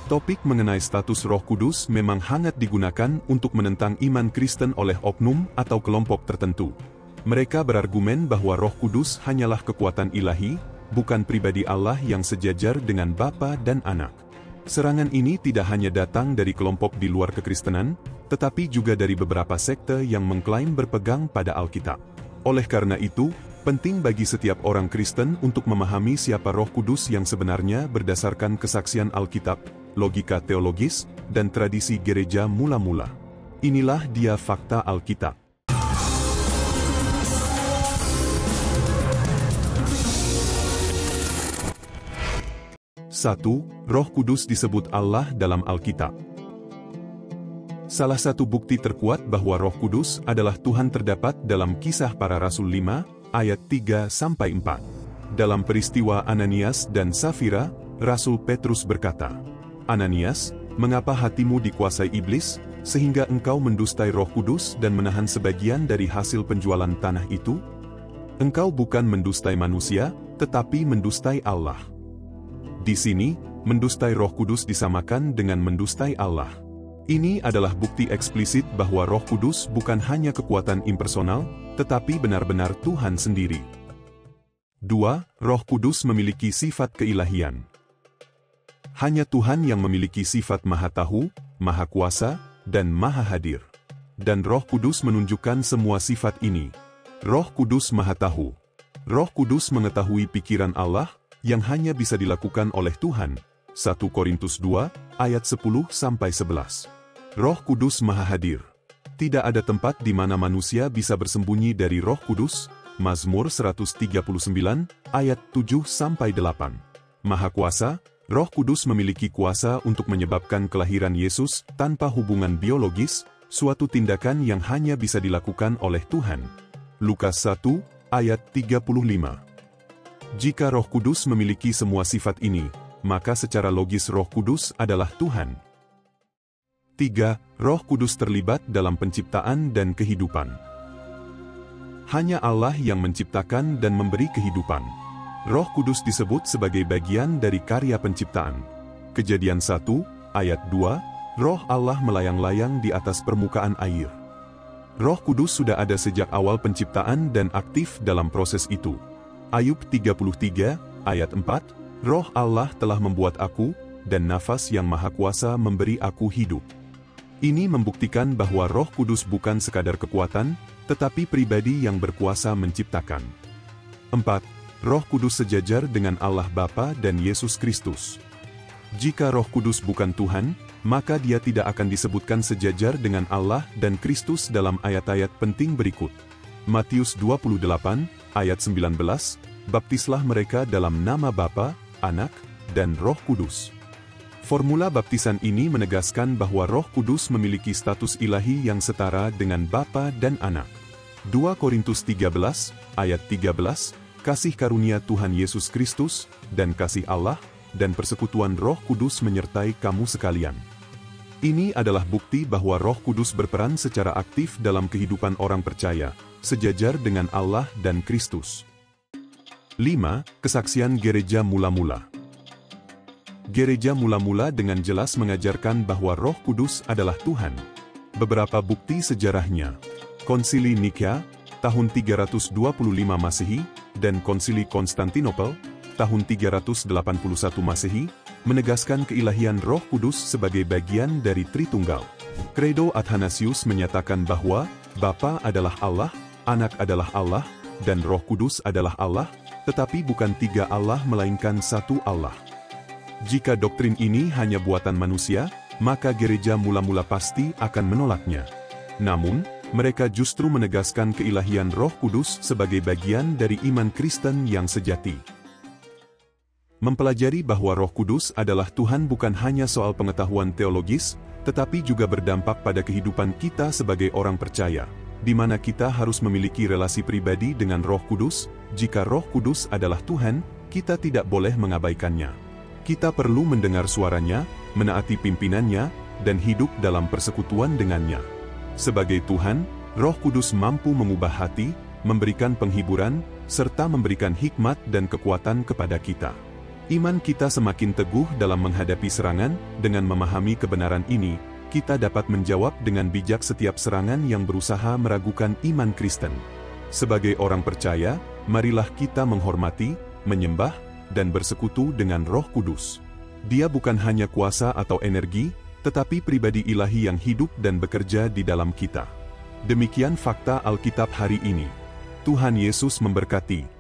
Topik mengenai status Roh Kudus memang hangat digunakan untuk menentang iman Kristen oleh oknum atau kelompok tertentu. Mereka berargumen bahwa Roh Kudus hanyalah kekuatan ilahi, bukan pribadi Allah yang sejajar dengan Bapa dan Anak. Serangan ini tidak hanya datang dari kelompok di luar kekristenan, tetapi juga dari beberapa sekte yang mengklaim berpegang pada Alkitab. Oleh karena itu, penting bagi setiap orang Kristen untuk memahami siapa Roh Kudus yang sebenarnya berdasarkan kesaksian Alkitab, logika teologis, dan tradisi gereja mula-mula. Inilah dia fakta Alkitab. 1. Roh Kudus disebut Allah dalam Alkitab. Salah satu bukti terkuat bahwa Roh Kudus adalah Tuhan terdapat dalam Kisah Para Rasul 5, ayat 3-4. Dalam peristiwa Ananias dan Safira, Rasul Petrus berkata, "Ananias, mengapa hatimu dikuasai iblis, sehingga engkau mendustai Roh Kudus dan menahan sebagian dari hasil penjualan tanah itu? Engkau bukan mendustai manusia, tetapi mendustai Allah." Di sini, mendustai Roh Kudus disamakan dengan mendustai Allah. Ini adalah bukti eksplisit bahwa Roh Kudus bukan hanya kekuatan impersonal, tetapi benar-benar Tuhan sendiri. 2. Roh Kudus memiliki sifat keilahian. Hanya Tuhan yang memiliki sifat Maha Tahu, Maha Kuasa, dan Maha Hadir. Dan Roh Kudus menunjukkan semua sifat ini. Roh Kudus Maha Tahu. Roh Kudus mengetahui pikiran Allah, yang hanya bisa dilakukan oleh Tuhan. 1 Korintus 2, ayat 10-11. Roh Kudus Maha Hadir. Tidak ada tempat di mana manusia bisa bersembunyi dari Roh Kudus. Mazmur 139, ayat 7-8. Maha Kuasa. Roh Kudus memiliki kuasa untuk menyebabkan kelahiran Yesus tanpa hubungan biologis, suatu tindakan yang hanya bisa dilakukan oleh Tuhan. Lukas 1, ayat 35. Jika Roh Kudus memiliki semua sifat ini, maka secara logis Roh Kudus adalah Tuhan. 3. Roh Kudus terlibat dalam penciptaan dan kehidupan. Hanya Allah yang menciptakan dan memberi kehidupan. Roh Kudus disebut sebagai bagian dari karya penciptaan. Kejadian 1, ayat 2, Roh Allah melayang-layang di atas permukaan air. Roh Kudus sudah ada sejak awal penciptaan dan aktif dalam proses itu. Ayub 33, ayat 4, Roh Allah telah membuat aku, dan nafas yang maha kuasa memberi aku hidup. Ini membuktikan bahwa Roh Kudus bukan sekadar kekuatan, tetapi pribadi yang berkuasa menciptakan. 4. Roh Kudus sejajar dengan Allah Bapa dan Yesus Kristus. Jika Roh Kudus bukan Tuhan, maka dia tidak akan disebutkan sejajar dengan Allah dan Kristus dalam ayat-ayat penting berikut. Matius 28, ayat 19, baptislah mereka dalam nama Bapa, Anak, dan Roh Kudus. Formula baptisan ini menegaskan bahwa Roh Kudus memiliki status ilahi yang setara dengan Bapa dan Anak. 2 Korintus 13, ayat 13, kasih karunia Tuhan Yesus Kristus, dan kasih Allah, dan persekutuan Roh Kudus menyertai kamu sekalian. Ini adalah bukti bahwa Roh Kudus berperan secara aktif dalam kehidupan orang percaya, sejajar dengan Allah dan Kristus. 5. Kesaksian gereja mula-mula. Gereja mula-mula dengan jelas mengajarkan bahwa Roh Kudus adalah Tuhan. Beberapa bukti sejarahnya. Konsili Nikea, tahun 325 Masehi, dan Konsili Konstantinopel, tahun 381 Masehi, menegaskan keilahian Roh Kudus sebagai bagian dari Tritunggal. Credo Athanasius menyatakan bahwa Bapa adalah Allah, Anak adalah Allah, dan Roh Kudus adalah Allah, tetapi bukan tiga Allah melainkan satu Allah. Jika doktrin ini hanya buatan manusia, maka gereja mula-mula pasti akan menolaknya. Namun, mereka justru menegaskan keilahian Roh Kudus sebagai bagian dari iman Kristen yang sejati. Mempelajari bahwa Roh Kudus adalah Tuhan bukan hanya soal pengetahuan teologis, tetapi juga berdampak pada kehidupan kita sebagai orang percaya, di mana kita harus memiliki relasi pribadi dengan Roh Kudus. Jika Roh Kudus adalah Tuhan, kita tidak boleh mengabaikannya. Kita perlu mendengar suaranya, menaati pimpinannya, dan hidup dalam persekutuan dengannya. Sebagai Tuhan, Roh Kudus mampu mengubah hati, memberikan penghiburan, serta memberikan hikmat dan kekuatan kepada kita. Iman kita semakin teguh dalam menghadapi serangan. Dengan memahami kebenaran ini, kita dapat menjawab dengan bijak setiap serangan yang berusaha meragukan iman Kristen. Sebagai orang percaya, marilah kita menghormati, menyembah, dan bersekutu dengan Roh Kudus. Dia bukan hanya kuasa atau energi, tetapi pribadi ilahi yang hidup dan bekerja di dalam kita. Demikian fakta Alkitab hari ini. Tuhan Yesus memberkati.